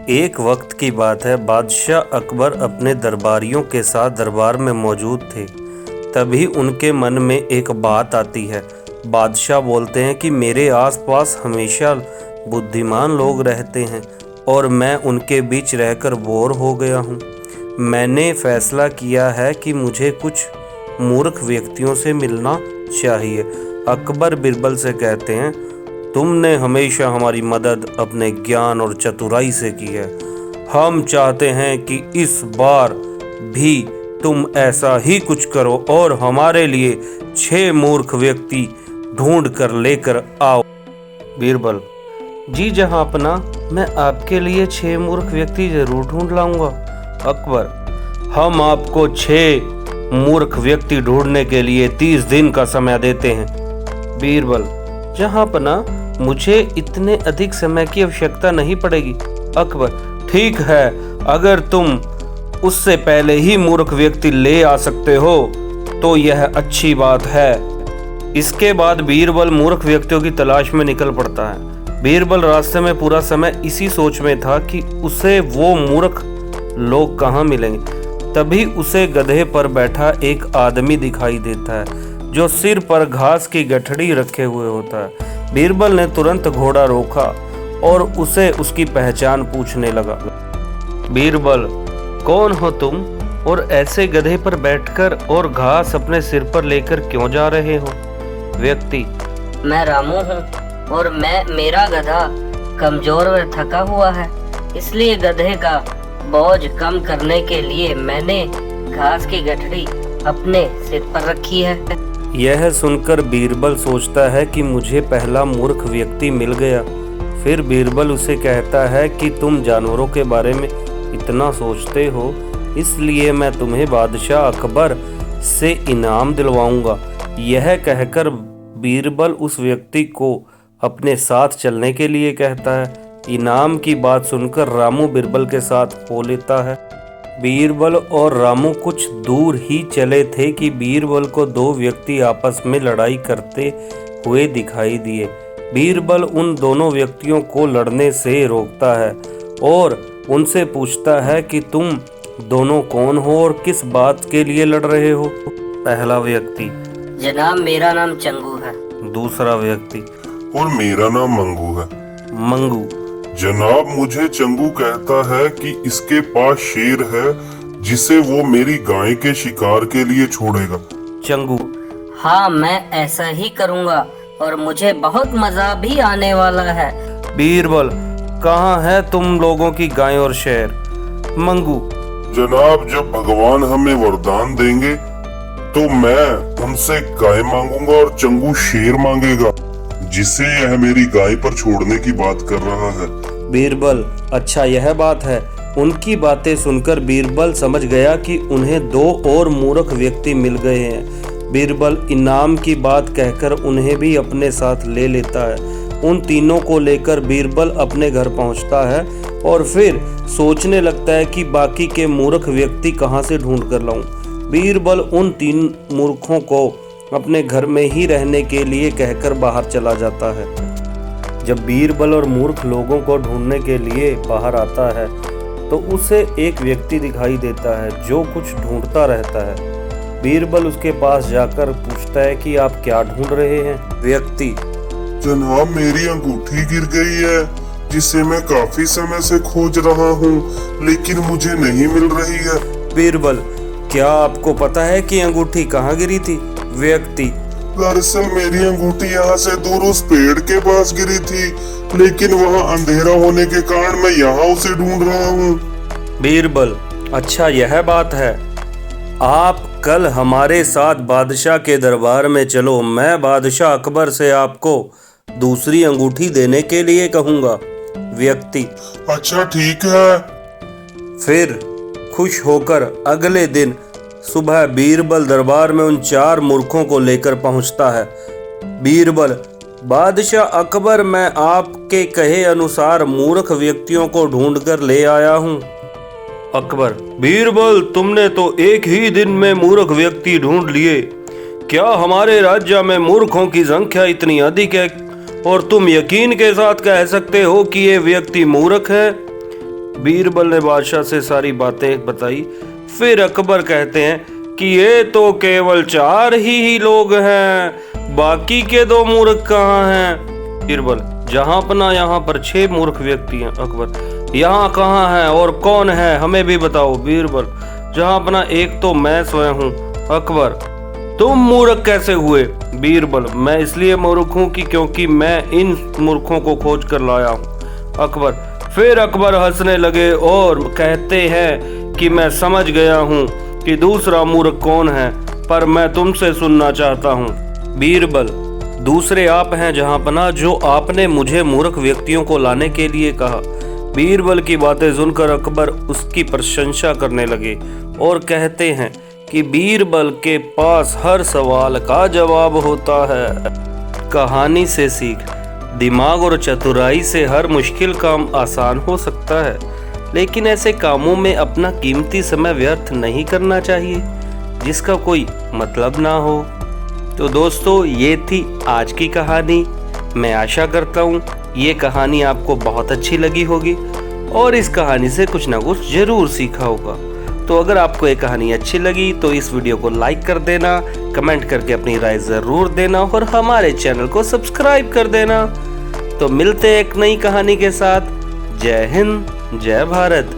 एक वक्त की बात है, बादशाह अकबर अपने दरबारियों के साथ दरबार में मौजूद थे। तभी उनके मन में एक बात आती है। बादशाह बोलते हैं कि मेरे आसपास हमेशा बुद्धिमान लोग रहते हैं और मैं उनके बीच रहकर बोर हो गया हूँ। मैंने फैसला किया है कि मुझे कुछ मूर्ख व्यक्तियों से मिलना चाहिए। अकबर बिरबल से कहते हैं, तुमने हमेशा हमारी मदद अपने ज्ञान और चतुराई से की है। हम चाहते हैं कि इस बार भी तुम ऐसा ही कुछ करो और हमारे लिए 6 मूर्ख व्यक्ति ढूंढ कर लेकर आओ। बीरबल, जी जहांपना, मैं आपके लिए 6 मूर्ख व्यक्ति जरूर ढूंढ लाऊंगा। अकबर, हम आपको 6 मूर्ख व्यक्ति ढूंढने के लिए 30 दिन का समय देते हैं। बीरबल, जहांपना, मुझे इतने अधिक समय की आवश्यकता नहीं पड़ेगी। अकबर, ठीक है, अगर तुम उससे पहले ही मूर्ख व्यक्ति ले आ सकते हो तो यह अच्छी बात है। इसके बाद बीरबल मूर्ख व्यक्तियों की तलाश में निकल पड़ता है। बीरबल रास्ते में पूरा समय इसी सोच में था कि उसे वो मूर्ख लोग कहाँ मिलेंगे। तभी उसे गधे पर बैठा एक आदमी दिखाई देता है जो सिर पर घास की गठड़ी रखे हुए होता है। बीरबल ने तुरंत घोड़ा रोका और उसे उसकी पहचान पूछने लगा। बीरबल, कौन हो तुम और ऐसे गधे पर बैठकर और घास अपने सिर पर लेकर क्यों जा रहे हो? व्यक्ति, मैं रामू हूँ और मेरा गधा कमजोर और थका हुआ है, इसलिए गधे का बोझ कम करने के लिए मैंने घास की गठड़ी अपने सिर पर रखी है। यह सुनकर बीरबल सोचता है कि मुझे पहला मूर्ख व्यक्ति मिल गया। फिर बीरबल उसे कहता है कि तुम जानवरों के बारे में इतना सोचते हो, इसलिए मैं तुम्हें बादशाह अकबर से इनाम दिलवाऊंगा। यह कहकर बीरबल उस व्यक्ति को अपने साथ चलने के लिए कहता है। इनाम की बात सुनकर रामू बीरबल के साथ हो लेता है। बीरबल और रामू कुछ दूर ही चले थे कि बीरबल को 2 व्यक्ति आपस में लड़ाई करते हुए दिखाई दिए। बीरबल उन दोनों व्यक्तियों को लड़ने से रोकता है और उनसे पूछता है कि तुम दोनों कौन हो और किस बात के लिए लड़ रहे हो? पहला व्यक्ति, जनाब, मेरा नाम चंगू है। दूसरा व्यक्ति, और मेरा नाम मंगू है। मंगू, जनाब, मुझे चंगू कहता है कि इसके पास शेर है जिसे वो मेरी गाय के शिकार के लिए छोड़ेगा। चंगू, हाँ, मैं ऐसा ही करूँगा और मुझे बहुत मजा भी आने वाला है। बीरबल, कहाँ है तुम लोगों की गाय और शेर? मंगू, जनाब, जब भगवान हमें वरदान देंगे तो मैं उनसे गाय मांगूंगा और चंगू शेर मांगेगा जिसे यह मेरी गाय पर छोड़ने की बात कर रहा है। बीरबल, अच्छा यह बात है। उनकी बातें सुनकर बीरबल समझ गया कि उन्हें 2 और मूर्ख व्यक्ति मिल गए हैं। बीरबल इनाम की बात कहकर उन्हें भी अपने साथ ले लेता है। उन तीनों को लेकर बीरबल अपने घर पहुंचता है और फिर सोचने लगता है कि बाकी के मूर्ख व्यक्ति कहां से ढूंढ कर लाऊं। बीरबल उन 3 मूर्खों को अपने घर में ही रहने के लिए कहकर बाहर चला जाता है। जब बीरबल और मूर्ख लोगों को ढूंढने के लिए बाहर आता है तो उसे एक व्यक्ति दिखाई देता है जो कुछ ढूंढता रहता है। बीरबल उसके पास जाकर पूछता है कि आप क्या ढूंढ रहे हैं? व्यक्ति, जनाब, मेरी अंगूठी गिर गई है जिसे मैं काफी समय से खोज रहा हूँ, लेकिन मुझे नहीं मिल रही है। बीरबल, क्या आपको पता है कि अंगूठी कहाँ गिरी थी? व्यक्ति, दरअसल मेरी अंगूठी यहाँ से दूर उस पेड़ के पास गिरी थी, लेकिन वहाँ अंधेरा होने के कारण मैं यहाँ उसे ढूंढ रहा हूँ। बीरबल, अच्छा यह बात है। आप कल हमारे साथ बादशाह के दरबार में चलो। मैं बादशाह अकबर से आपको दूसरी अंगूठी देने के लिए कहूँगा। व्यक्ति, अच्छा ठीक है। फिर खुश होकर अगले दिन सुबह बीरबल दरबार में उन 4 मूर्खों को लेकर पहुंचता है। बीरबल, बादशाह अकबर, मैं आपके कहे अनुसार मूर्ख व्यक्तियों को ढूंढकर ले आया हूं। अकबर, बीरबल, तुमने तो एक ही दिन में मूर्ख व्यक्ति ढूंढ लिए। क्या हमारे राज्य में मूर्खों की संख्या इतनी अधिक है और तुम यकीन के साथ कह सकते हो कि ये व्यक्ति मूर्ख है? बीरबल ने बादशाह से सारी बातें बताई। फिर अकबर कहते हैं कि ये तो केवल 4 ही लोग हैं, बाकी के 2 मूर्ख कहाँ हैं? बीरबल, जहाँ अपना यहाँ पर 6 मूर्ख व्यक्ति हैं। अकबर, यहाँ कहाँ है और कौन है, हमें भी बताओ। बीरबल, जहाँ अपना एक तो मैं स्वयं हूँ। अकबर, तुम मूर्ख कैसे हुए? बीरबल, मैं इसलिए मूर्ख हूँ कि क्योंकि मैं इन मूर्खों को खोज कर लाया हूँ। अकबर, फिर अकबर हंसने लगे और कहते हैं कि मैं समझ गया हूँ कि दूसरा मूर्ख कौन है, पर मैं तुमसे सुनना चाहता हूँ। बीरबल, दूसरे आप हैं जहाँपनाह, जो आपने मुझे मूर्ख व्यक्तियों को लाने के लिए कहा। बीरबल की बातें सुनकर अकबर उसकी प्रशंसा करने लगे और कहते हैं कि बीरबल के पास हर सवाल का जवाब होता है। कहानी से सीख, दिमाग और चतुराई से हर मुश्किल काम आसान हो सकता है, लेकिन ऐसे कामों में अपना कीमती समय व्यर्थ नहीं करना चाहिए जिसका कोई मतलब ना हो। तो दोस्तों, ये थी आज की कहानी। मैं आशा करता हूँ ये कहानी आपको बहुत अच्छी लगी होगी और इस कहानी से कुछ ना कुछ जरूर सीखा होगा। तो अगर आपको ये कहानी अच्छी लगी तो इस वीडियो को लाइक कर देना, कमेंट करके अपनी राय ज़रूर देना और हमारे चैनल को सब्सक्राइब कर देना। तो मिलते हैं एक नई कहानी के साथ। जय हिंद, जय भारत।